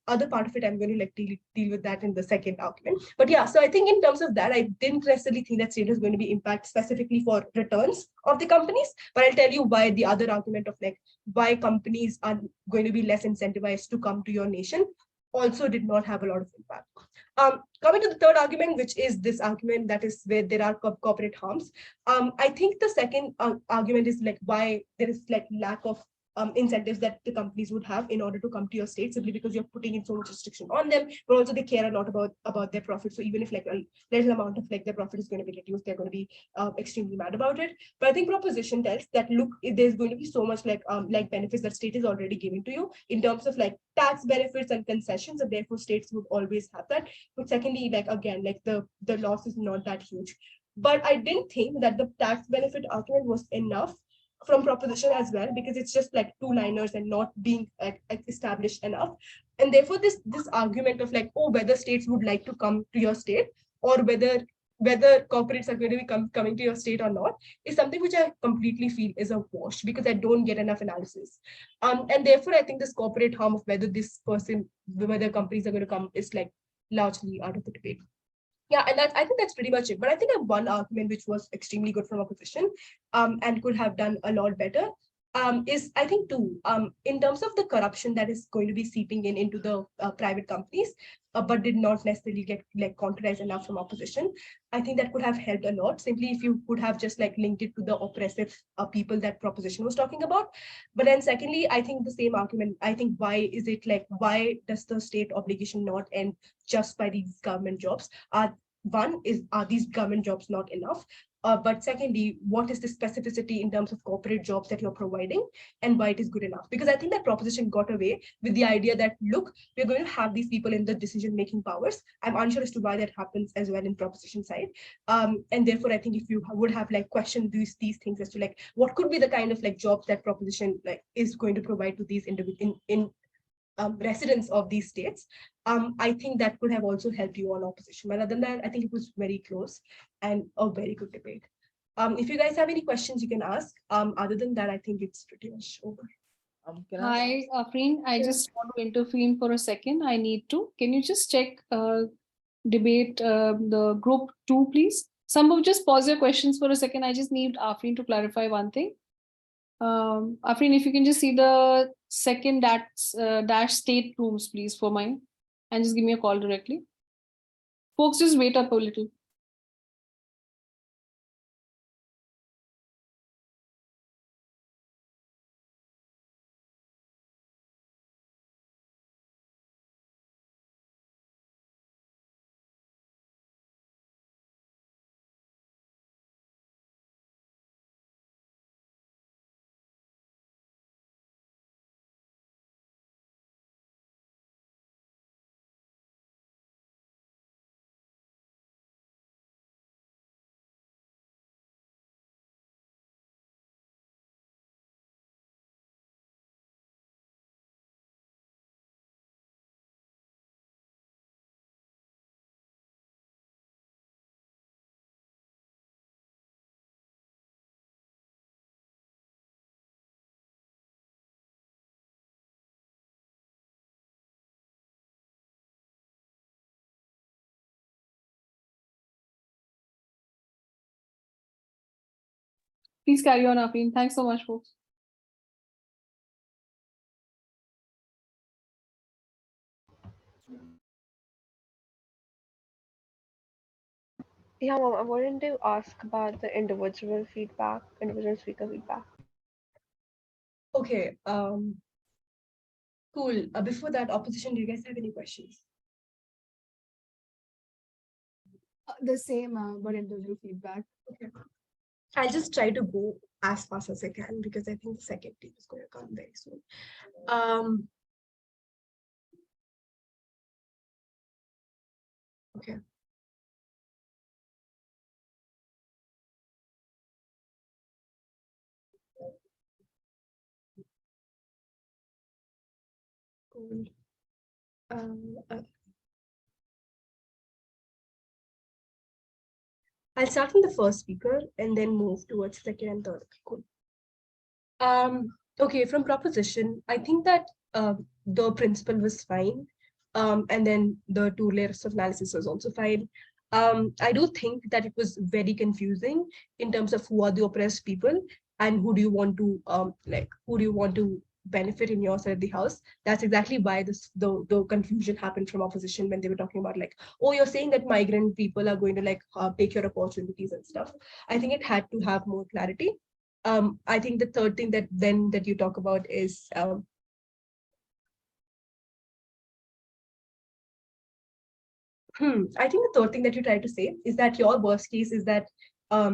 other part of it, I'm going to like deal with that in the second argument. But yeah, so I think in terms of that, I didn't necessarily think that state is going to be impact specifically for returns of the companies, but I'll tell you why the other argument of like why companies are going to be less incentivized to come to your nation also did not have a lot of impact. Coming to the third argument, which is this argument that is where there are corporate harms. I think the second argument is like why there is like lack of incentives that the companies would have in order to come to your state, simply because you're putting in so much restriction on them, but also they care a lot about their profit. So even if like a little amount of like their profit is going to be reduced, they're going to be extremely mad about it. But I think proposition tells that look, if there's going to be so much like benefits that state is already giving to you in terms of like tax benefits and concessions, and therefore states would always have that. But secondly, like again, like the loss is not that huge. But I didn't think that the tax benefit argument was enough from proposition as well, because it's just like two liners and not being like established enough. And therefore this argument of like, oh, whether states would like to come to your state, or whether corporates are going to be coming to your state or not, is something which I completely feel is a wash, because I don't get enough analysis. And therefore I think this corporate harm of whether companies are going to come is like largely out of the debate. Yeah, and I think that's pretty much it. But I think I have one argument which was extremely good from opposition, and could have done a lot better. Is I think two. In terms of the corruption that is going to be seeping in into the private companies, but did not necessarily get like counterized enough from opposition. I think that could have helped a lot. Simply if you could have just like linked it to the oppressive people that proposition was talking about. But then secondly, I think the same argument. I think why does the state obligation not end just by these government jobs? Are these government jobs not enough? But secondly, what is the specificity in terms of corporate jobs that you're providing and why it is good enough? Because I think that proposition got away with the idea that, look, we're going to have these people in the decision-making powers. I'm unsure as to why that happens as well in proposition side. And therefore, I think if you would have like questioned these things as to like, what could be the kind of like jobs that proposition like is going to provide to these individual in residents of these states, I think that could have also helped you on opposition. But other than that, I think it was very close and a very good debate. If you guys have any questions, you can ask. Other than that, I think it's pretty much over. Can I Hi, Afreen. I just want to intervene for a second. I need to. Can you just check debate the group 2, please? Sambhav, just pause your questions for a second. I just need Afreen to clarify one thing. Afreen, if you can just see the second dash state rooms, please, for mine, and just give me a call directly. Folks, just wait up a little. Please carry on, Afreen. Thanks so much, folks. Yeah, Mom, I wanted to ask about the individual speaker feedback. Okay. Cool. Before that, opposition, do you guys have any questions? The same, but individual feedback. Okay. I'll just try to go as fast as I can because I think the second team is going to come very soon. Okay. Cool. I'll start from the first speaker and then move towards second and third. Cool. Okay, from proposition, I think that the principle was fine. And then the 2 layers of analysis was also fine. I do think that it was very confusing in terms of who are the oppressed people and who do you want to benefit in your side of the house. That's exactly why the confusion happened from opposition when they were talking about like, oh, you're saying that migrant people are going to like take your opportunities and stuff. I think it had to have more clarity. I think the third thing that you talk about is I think the third thing that you try to say is that your worst case is that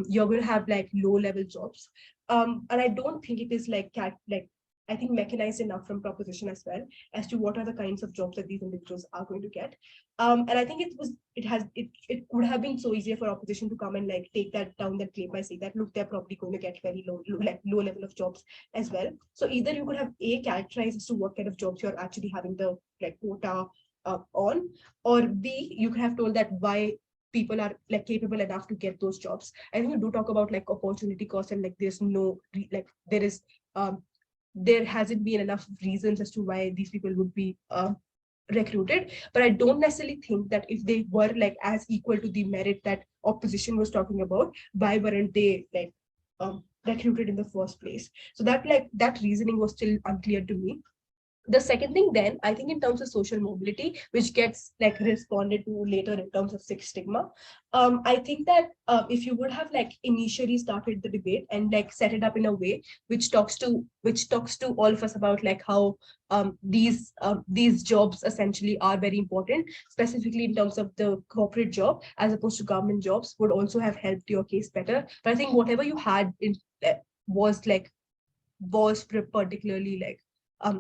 you're going to have like low level jobs. And I don't think it is like I think mechanized enough from proposition as well as to what are the kinds of jobs that these individuals are going to get. And I think it would have been so easier for opposition to come and like take that down that claim by saying that, look, they're probably going to get very low level of jobs as well. So either you could have characterized as to what kind of jobs you're actually having the like quota on, or B, you could have told that why people are like capable enough to get those jobs. I think we do talk about like opportunity cost and like there's no there hasn't been enough reasons as to why these people would be recruited. But I don't necessarily think that if they were like as equal to the merit that opposition was talking about, why weren't they like recruited in the first place? So that reasoning was still unclear to me. The second thing, then, I think in terms of social mobility, which gets like responded to later in terms of Six Sigma, I think that if you would have like initially started the debate and like set it up in a way which talks to all of us about like how these jobs essentially are very important, specifically in terms of the corporate job as opposed to government jobs, would also have helped your case better. But I think whatever you had in was like was particularly like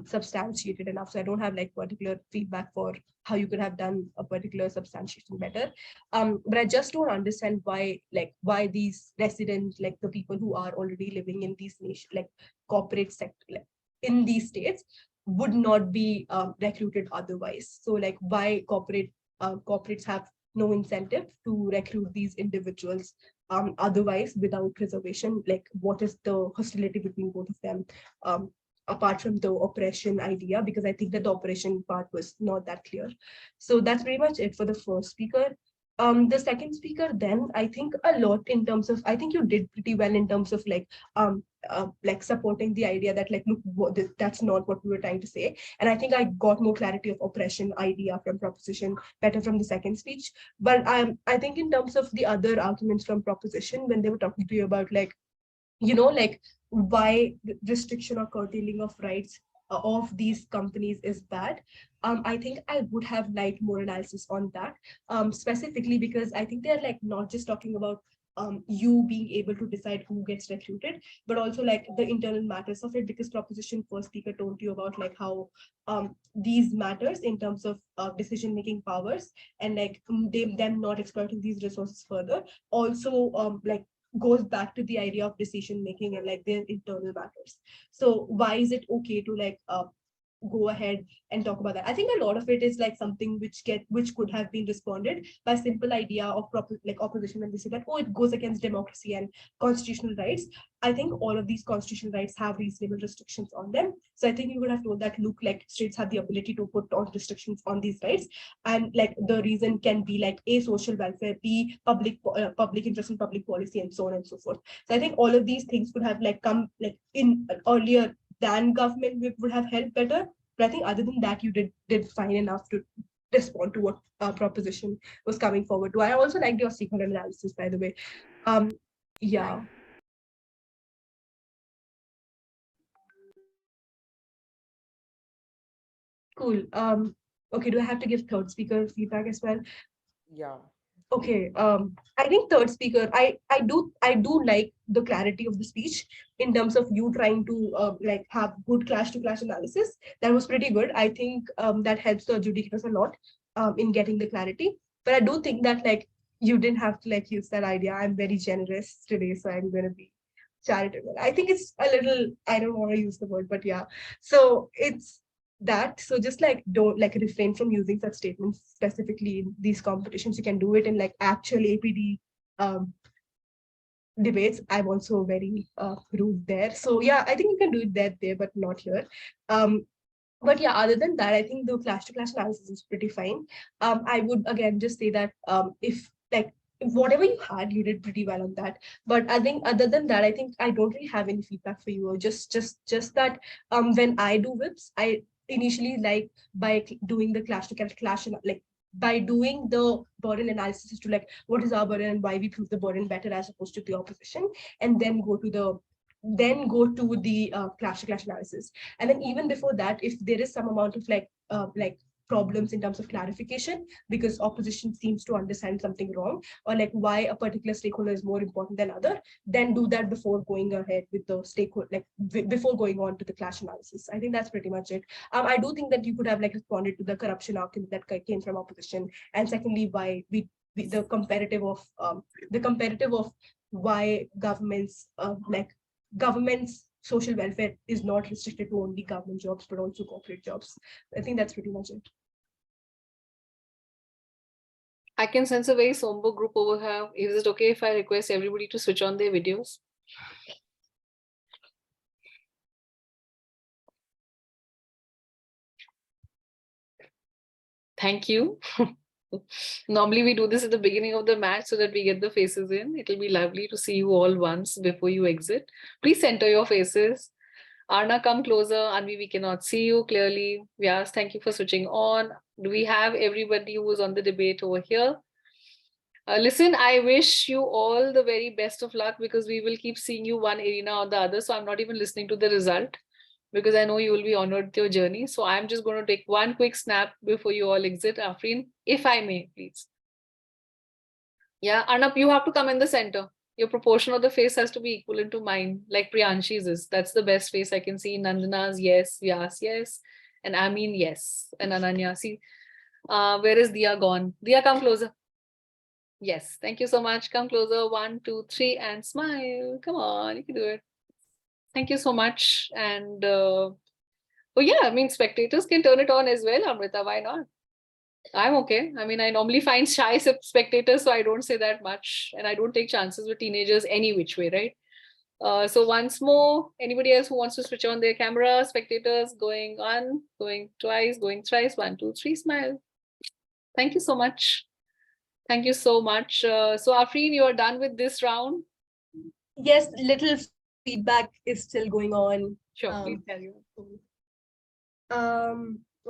substantiated enough. So I don't have like particular feedback for how you could have done a particular substantiation better. But I just don't understand why these residents, like the people who are already living in these nation, like corporate sector, like in these states, would not be recruited otherwise. So like why corporates have no incentive to recruit these individuals otherwise without reservation? Like what is the hostility between both of them, apart from the oppression idea? Because I think that the oppression part was not that clear. So that's pretty much it for the first speaker. The second speaker, then, I think a lot in terms of, I think you did pretty well in terms of like supporting the idea that like, look, that's not what we were trying to say. And I think I got more clarity of oppression idea from proposition better from the second speech. But I think in terms of the other arguments from proposition, when they were talking to you about like, like why restriction or curtailing of rights of these companies is bad, I think I would have liked more analysis on that, specifically because I think they're like not just talking about you being able to decide who gets recruited, but also like the internal matters of it, because proposition first speaker told you about like how these matters in terms of decision making powers, and like them not exploiting these resources further, also like goes back to the idea of decision making and like their internal matters. So why is it okay to like go ahead and talk about that? I think a lot of it is like something which could have been responded by simple idea of like opposition, when they say that, oh, it goes against democracy and constitutional rights. I think all of these constitutional rights have reasonable restrictions on them. So I think you would have told that, look, like states have the ability to put on restrictions on these rights, and like the reason can be like A, social welfare, B, public interest in public policy, and so on and so forth. So I think all of these things could have like come like in earlier than government would have helped better. But I think other than that, you did fine enough to respond to what proposition was coming forward to. I also liked your sequel analysis, by the way. Yeah. Cool. Okay, do I have to give third speaker feedback as well? Yeah. Okay. I think third speaker, I do like the clarity of the speech in terms of you trying to like have good clash to clash analysis. That was pretty good. I think that helps the adjudicators a lot in getting the clarity. But I do think that like you didn't have to like use that idea. I'm very generous today, so I'm gonna be charitable. I think it's a little, I don't want to use the word, but yeah. So it's that. So just like don't like refrain from using such statements specifically in these competitions. You can do it in like actual APD debates. I'm also very rude there. So yeah, I think you can do it there, but not here. But yeah, other than that, I think the clash to clash analysis is pretty fine. I would again just say that if like whatever you had, you did pretty well on that. But I think other than that, I think I don't really have any feedback for you. Or just that when I do whips, I initially like by doing the clash to clash like by doing the burden analysis to like what is our burden and why we prove the burden better as opposed to the opposition, and then go to the clash to clash analysis. And then even before that, if there is some amount of like problems in terms of clarification because opposition seems to understand something wrong, or like why a particular stakeholder is more important than other, then do that before going ahead with the stakeholder, like before going on to the clash analysis. I think that's pretty much it. I do think that you could have like responded to the corruption argument that came from opposition, and secondly why the comparative of why government's social welfare is not restricted to only government jobs, but also corporate jobs. I think that's pretty much it. I can sense a very somber group over here. Is it okay if I request everybody to switch on their videos? Thank you. Normally we do this at the beginning of the match so that we get the faces in. It'll be lovely to see you all once before you exit. Please center your faces. Arna, come closer. Anvi, we cannot see you clearly. Vyas, thank you for switching on. Do we have everybody who was on the debate over here? Listen, I wish you all the very best of luck because we will keep seeing you one arena or the other. So I'm not even listening to the result because I know you will be honored with your journey. So I'm just going to take one quick snap before you all exit, Afreen, if I may, please. Yeah, Arnab, you have to come in the center. Your proportion of the face has to be equivalent to mine, like Priyanshi's is. That's the best face I can see. Nandana's, yes. Vyas, yes. And Amin, yes. And Ananya, see. Where is Diya gone? Diya, come closer. Yes, thank you so much. Come closer. 1, 2, 3, and smile. Come on, you can do it. Thank you so much. And oh yeah, I mean, spectators can turn it on as well, Amrita. Why not? I'm okay. I mean, I normally find shy spectators, so I don't say that much, and I don't take chances with teenagers any which way, right? So once more, anybody else who wants to switch on their camera, spectators going on, going twice, going thrice, 1, 2, 3, smile. Thank you so much. Thank you so much. So Afreen, you are done with this round? Yes, little feedback is still going on. Sure, please tell you.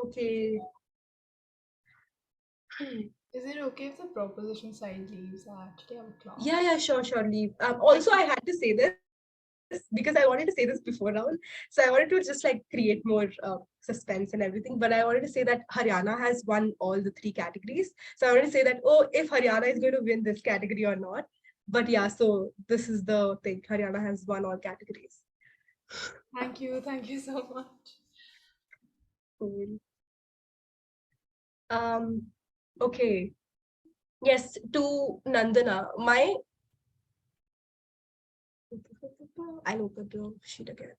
Okay. Is it okay if the proposition side leaves? I actually have a class. Yeah, sure, leave. Also, I had to say this because I wanted to say this before round. So I wanted to just like create more suspense and everything. But I wanted to say that Haryana has won all the 3 categories. So I wanted to say that, oh, if Haryana is going to win this category or not. But yeah, so this is the thing. Haryana has won all categories. Thank you so much. Cool. Okay. Yes, to Nandana, I'll open the sheet again.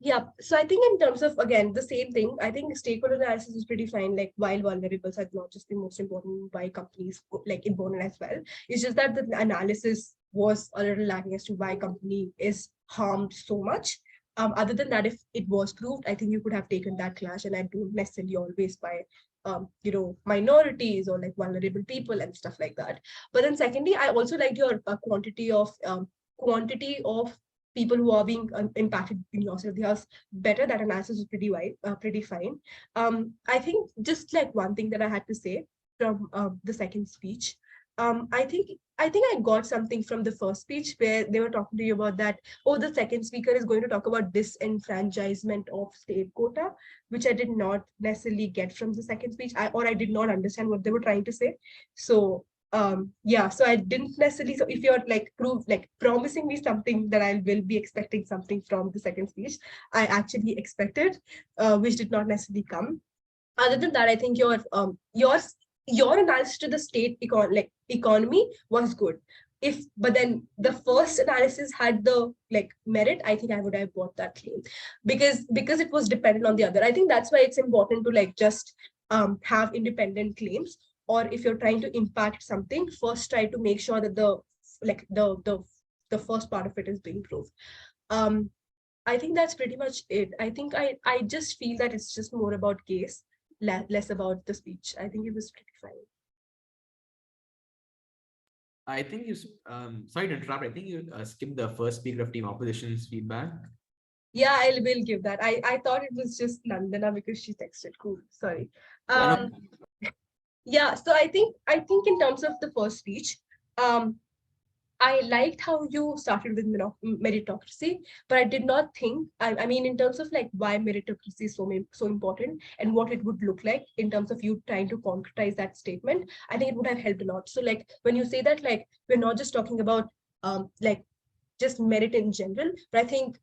Yeah, so I think in terms of, again, the same thing, I think stakeholder analysis is pretty fine, like while vulnerables are not just the most important why companies like important as well. It's just that the analysis was a little lacking as to why company is harmed so much. Other than that, if it was proved, I think you could have taken that clash, and I don't necessarily always buy minorities or like vulnerable people and stuff like that. But then secondly, I also liked your quantity of people who are being impacted in yourself. There's better. That analysis is pretty wide, pretty fine. I think just like one thing that I had to say from the second speech. I think I got something from the first speech where they were talking to you about that. Oh, the second speaker is going to talk about disenfranchisement of state quota, which I did not necessarily get from the second speech, or I did not understand what they were trying to say. So yeah, so I didn't necessarily, so if you're like promising me something that I will be expecting something from the second speech, I actually expected, which did not necessarily come. Other than that, I think your analysis to the state economy was good. But then the first analysis had the merit, I think I would have bought that claim because it was dependent on the other. I think that's why it's important to just have independent claims, or if you're trying to impact something, first try to make sure that the first part of it is being proved. I think that's pretty much it. I think I just feel that it's just more about case, less about the speech. I think it was pretty fine. I think you, sorry to interrupt, I think you skipped the first speaker of team opposition's feedback. Yeah, I will give that. I thought it was just Nandana because she texted. Cool. Sorry. Yeah, so I think in terms of the first speech, I liked how you started with meritocracy, but I did not think, I mean, in terms of why meritocracy is so important and what it would look like in terms of you trying to concretize that statement, I think it would have helped a lot. So when you say that, we're not just talking about just merit in general, but I think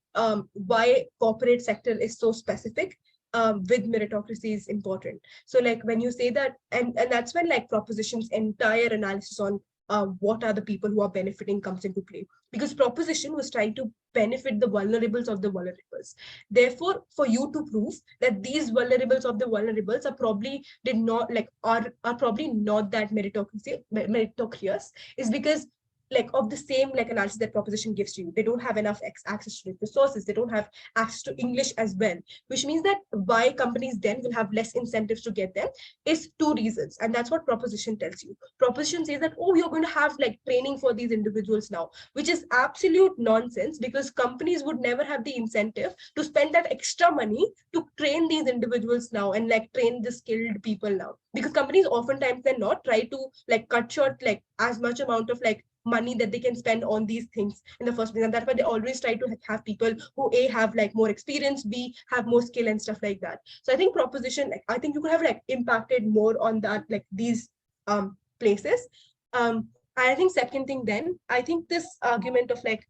why corporate sector is so specific with meritocracy is important. So when you say that, and that's when proposition's entire analysis on what are the people who are benefiting comes into play, because proposition was trying to benefit the vulnerables of the vulnerables. Therefore, for you to prove that these vulnerables of the vulnerables are probably are probably not that meritocracy meritocracious, is because like of the same like analysis that proposition gives to you. They don't have enough access to resources. They don't have access to English as well, which means that why companies then will have less incentives to get them is two reasons. And that's what proposition tells you. Proposition says that, oh, you're going to have like training for these individuals now, which is absolute nonsense, because companies would never have the incentive to spend that extra money to train these individuals now and like train the skilled people now, because companies oftentimes then not try to like cut short like as much amount of like money that they can spend on these things in the first place. And that's why they always try to have people who A, have like more experience, B, have more skill and stuff like that. So I think proposition, like I think you could have like impacted more on that, like these places. I think second thing then, I think this argument of like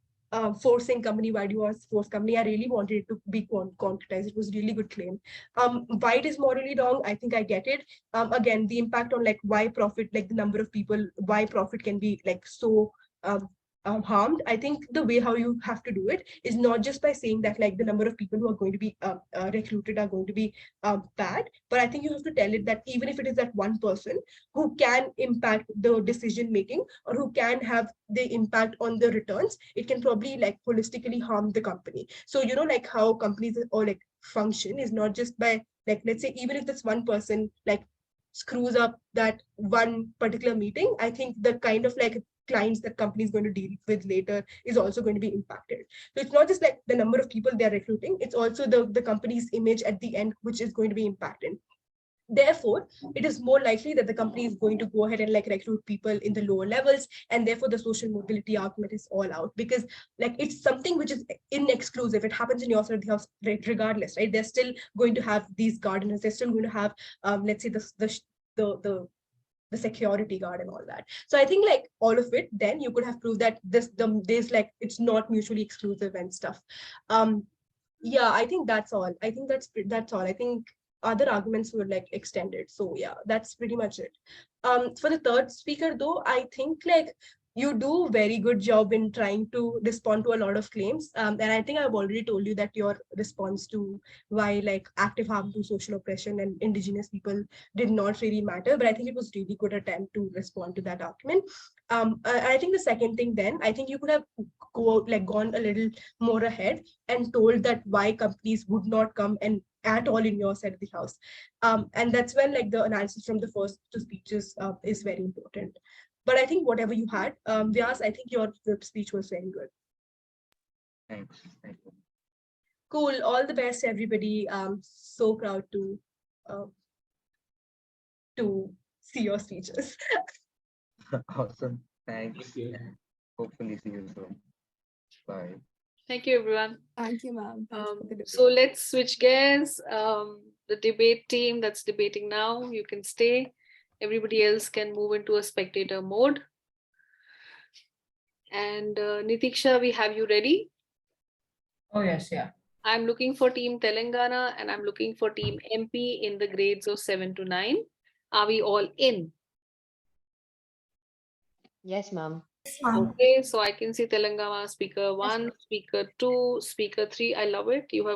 forcing company, why do you want to force company? I really wanted it to be concretized. It was a really good claim. Why it is morally wrong, I think I get it. Again, the impact on like why profit, like the number of people, why profit can be like so harmed. I think the way how you have to do it is not just by saying that like the number of people who are going to be recruited are going to be bad, but I think you have to tell it that even if it is that one person who can impact the decision making or who can have the impact on the returns, it can probably like holistically harm the company. So you know, like how companies or like function is not just by like, let's say even if this one person like screws up that one particular meeting, I think the kind of like clients that company is going to deal with later is also going to be impacted. So it's not just like the number of people they're recruiting, it's also the company's image at the end which is going to be impacted. Therefore, it is more likely that the company is going to go ahead and like recruit people in the lower levels, and therefore the social mobility argument is all out, because like it's something which is inexclusive. It happens in your side of the house regardless, right? They're still going to have these gardeners. They're still going to have, let's say the security guard and all that. So I think like all of it, then you could have proved that there's like it's not mutually exclusive and stuff. Yeah, I think that's all. I think that's all. I think other arguments were like extended. So yeah, that's pretty much it. For the third speaker though, I think like you do very good job in trying to respond to a lot of claims. And I think I've already told you that your response to why like active harm to social oppression and indigenous people did not really matter, but I think it was really good attempt to respond to that argument. I think the second thing then, I think you could have gone a little more ahead and told that why companies would not come and at all in your side of the house. And that's when like the analysis from the first two speeches is very important. But I think whatever you had, Vyas, I think your speech was very good. Thanks. Thank you. Cool. All the best, everybody. So proud to see your speeches. Awesome. Thanks. Thank you. Hopefully see you soon. Bye. Thank you, everyone. Thank you, ma'am. Thanks for the debate. So let's switch gears. The debate team that's debating now, you can stay. Everybody else can move into a spectator mode. And Nitiksha, we have you ready? Oh, yes, yeah. I'm looking for team Telangana and I'm looking for team MP in the grades of 7 to 9. Are we all in? Yes, ma'am. Okay, so I can see Telangana speaker 1, speaker 2, speaker 3. I love it. You have